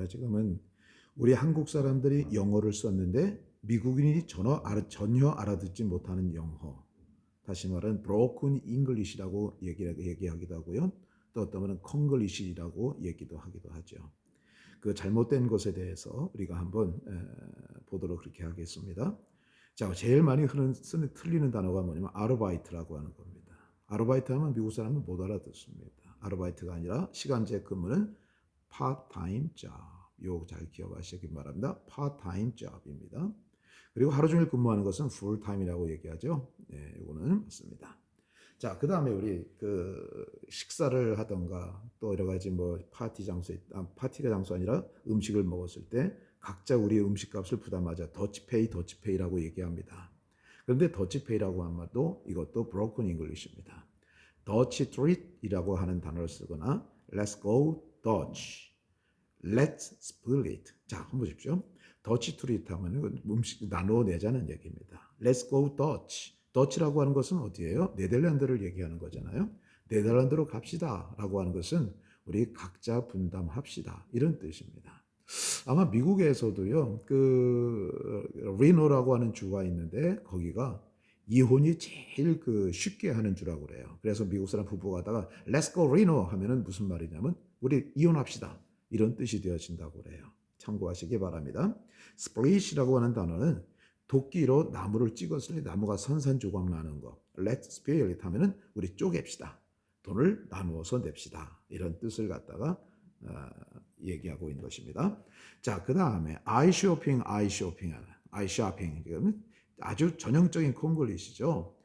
지금은 우리 한국 사람들이 영어를 썼는데 미국인이 전혀 알아듣지 못하는 영어. 다시 말하는 broken English라고 얘기하기도 하고요. 또 어떤 분은 콩글리시라고 얘기도 하기도 하죠. 그 잘못된 것에 대해서 우리가 한번 보도록 그렇게 하겠습니다. 자, 제일 많이 틀리는 단어가 뭐냐면 아르바이트라고 하는 겁니다. 아르바이트 하면 미국 사람은 못 알아듣습니다. 아르바이트가 아니라 시간제 근무는 part-time job. 요거 잘 기억하시기 바랍니다. part-time job입니다. 그리고 하루 종일 근무하는 것은 full-time이라고 얘기하죠. 네, 요거는 맞습니다. 자, 그 다음에 우리 그 식사를 하던가 또 여러 가지 뭐 파티가 장소 아니라 음식을 먹었을 때 각자 우리의 음식값을 부담하자. 더치페이라고 얘기합니다. 그런데 더치페이라고 하는 말도 이것도 broken English입니다. 더치 트릿이라고 하는 단어를 쓰거나 let's go Dutch, let's split. 자, 한번 보십시오. 더치 트릿 하면 음식 나누어 내자는 얘기입니다. let's go Dutch. 더치라고 하는 것은 어디예요? 네덜란드를 얘기하는 거잖아요. 네덜란드로 갑시다 라고 하는 것은 우리 각자 분담합시다 이런 뜻입니다. 아마 미국에서도요, 리노라고 하는 주가 있는데 거기가 이혼이 제일 쉽게 하는 주라고 그래요. 그래서 미국 사람 부부가 하다가 Let's go Reno 하면은 무슨 말이냐면 우리 이혼합시다 이런 뜻이 되어진다고 그래요. 참고하시기 바랍니다. Split이라고 하는 단어는 도끼로 나무를 찍었을 때 나무가 산산조각 나는 거. Let's split 하면은 우리 쪼갭시다. 돈을 나누어서 냅시다. 이런 뜻을 갖다가 얘기하고 있는 것입니다. 자, 그 다음에 아이쇼핑. 이거는 아주 전형적인 콩글리시죠.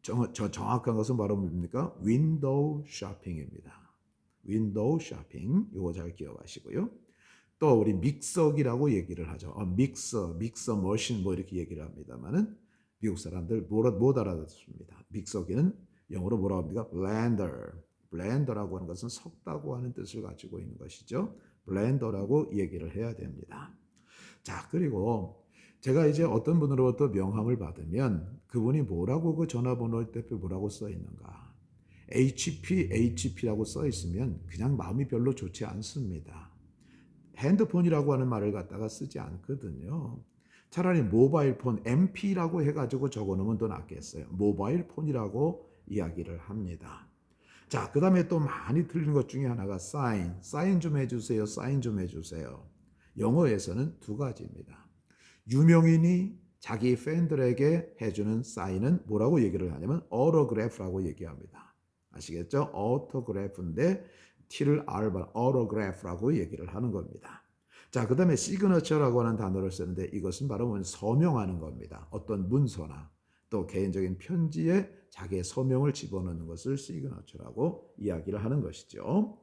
정확한 것은 바로 뭡니까? 윈도우 쇼핑입니다. 윈도우 쇼핑. 이거 잘 기억하시고요. 또 우리 믹서기라고 얘기를 하죠. 믹서 머신 뭐 이렇게 얘기를 합니다만은 미국 사람들 못 알아듣습니다. 믹서기는 영어로 뭐라고 합니까? 블렌더라고 하는 것은 섞다고 하는 뜻을 가지고 있는 것이죠. 블렌더라고 얘기를 해야 됩니다. 자, 그리고 제가 이제 어떤 분으로부터 명함을 받으면 그분이 뭐라고 그 전화번호 때 뭐라고 써 있는가? HP라고 써 있으면 그냥 마음이 별로 좋지 않습니다. 핸드폰이라고 하는 말을 갖다가 쓰지 않거든요. 차라리 모바일폰, MP라고 해가지고 적어놓으면 더 낫겠어요. 모바일폰이라고 이야기를 합니다. 자, 그 다음에 또 많이 틀리는 것 중에 하나가 사인 좀 해주세요. 영어에서는 두 가지입니다. 유명인이 자기 팬들에게 해주는 사인은 뭐라고 얘기를 하냐면 autograph라고 얘기합니다. 아시겠죠? autograph인데 T를 R바 autograph라고 얘기를 하는 겁니다. 자, 그 다음에 signature라고 하는 단어를 쓰는데 이것은 바로 서명하는 겁니다. 어떤 문서나 또 개인적인 편지에 자기의 서명을 집어넣는 것을 signature라고 이야기를 하는 것이죠.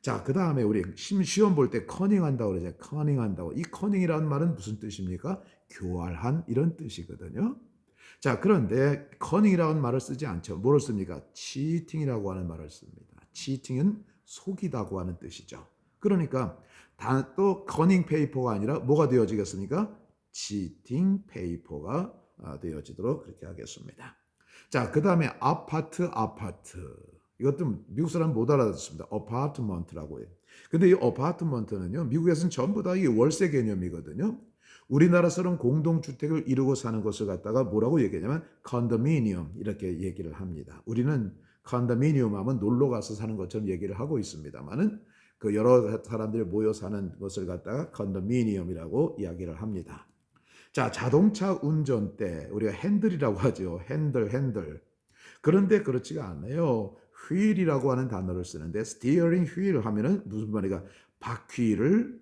자, 그 다음에 우리 시험 볼 때 커닝한다고 그러죠. 커닝한다고. 이 커닝이라는 말은 무슨 뜻입니까? 교활한 이런 뜻이거든요. 자, 그런데 커닝이라는 말을 쓰지 않죠. 뭐를 씁니까? 치팅이라고 하는 말을 씁니다. 치팅은 속이다고 하는 뜻이죠. 그러니까 또 커닝 페이퍼가 아니라 뭐가 되어지겠습니까? 치팅 페이퍼가 되어지도록 그렇게 하겠습니다. 자, 그 다음에 아파트. 이것도 미국 사람 못 알아듣습니다. 어파트먼트라고 해요. 근데 이 어파트먼트는요, 미국에서는 전부 다 이 월세 개념이거든요. 우리나라처럼 공동주택을 이루고 사는 것을 갖다가 뭐라고 얘기하냐면 컨도미니엄 이렇게 얘기를 합니다. 우리는 컨도미니엄 하면 놀러 가서 사는 것처럼 얘기를 하고 있습니다만은 그 여러 사람들이 모여 사는 것을 갖다가 컨도미니엄이라고 이야기를 합니다. 자, 자동차 운전 때 우리가 핸들이라고 하죠. 핸들. 그런데 그렇지가 않아요. 휠이라고 하는 단어를 쓰는데 스티어링 휠 하면은 무슨 말이가 바퀴를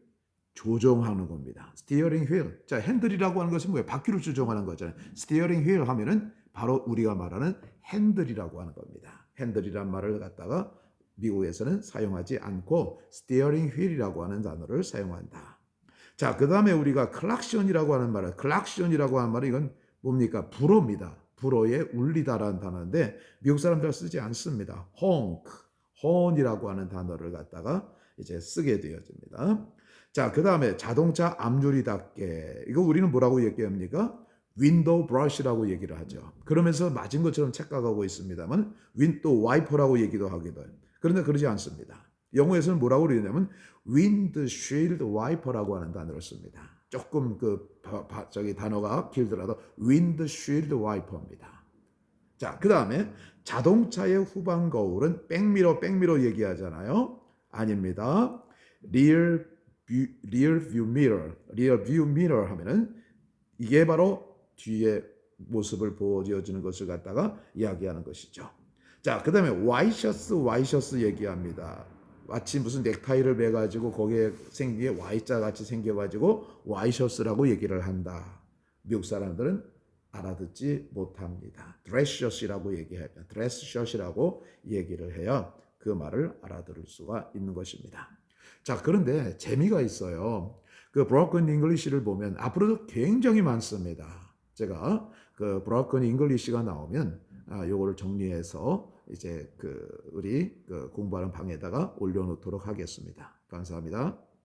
조정하는 겁니다. 스티어링 휠. 자, 핸들이라고 하는 것은 뭐예요? 바퀴를 조정하는 거잖아요. 스티어링 휠 하면은 바로 우리가 말하는 핸들이라고 하는 겁니다. 핸들이란 말을 갖다가 미국에서는 사용하지 않고 스티어링 휠이라고 하는 단어를 사용한다. 자, 그 다음에 우리가 클락션이라고 하는 말은 이건 뭡니까? 불어입니다. 불어에 울리다라는 단어인데 미국 사람들 쓰지 않습니다. horn이라고 하는 단어를 갖다가 이제 쓰게 되어집니다. 자, 그 다음에 자동차 앞유리 닦개. 이거 우리는 뭐라고 얘기합니까? 윈도우 브러쉬라고 얘기를 하죠. 그러면서 맞은 것처럼 착각하고 있습니다만 윈도우 와이퍼라고 얘기도 하기도 해요. 그런데 그러지 않습니다. 영어에서는 뭐라고 그러냐면 windshield wiper라고 하는 단어를 씁니다. 조금 저기 단어가 길더라도 windshield wiper입니다. 자, 그 다음에 자동차의 후방 거울은 백미러 얘기하잖아요. 아닙니다. rear view mirror 하면은 이게 바로 뒤에 모습을 보여주는 것을 갖다가 이야기하는 것이죠. 자, 그 다음에 와이셔츠 얘기합니다. 마치 무슨 넥타이를 매가지고 거기에 생기게 Y자 같이 생겨가지고 와이셔츠라고 얘기를 한다. 미국 사람들은 알아듣지 못합니다. 드레스셔츠라고 얘기하면 드레스셔츠라고 얘기를 해야 그 말을 알아들을 수가 있는 것입니다. 자, 그런데 재미가 있어요. 그 브로큰 잉글리시를 보면 앞으로도 굉장히 많습니다. 제가 그 브로큰 잉글리시가 나오면 요거를 정리해서 이제 우리 공부하는 방에다가 올려놓도록 하겠습니다. 감사합니다.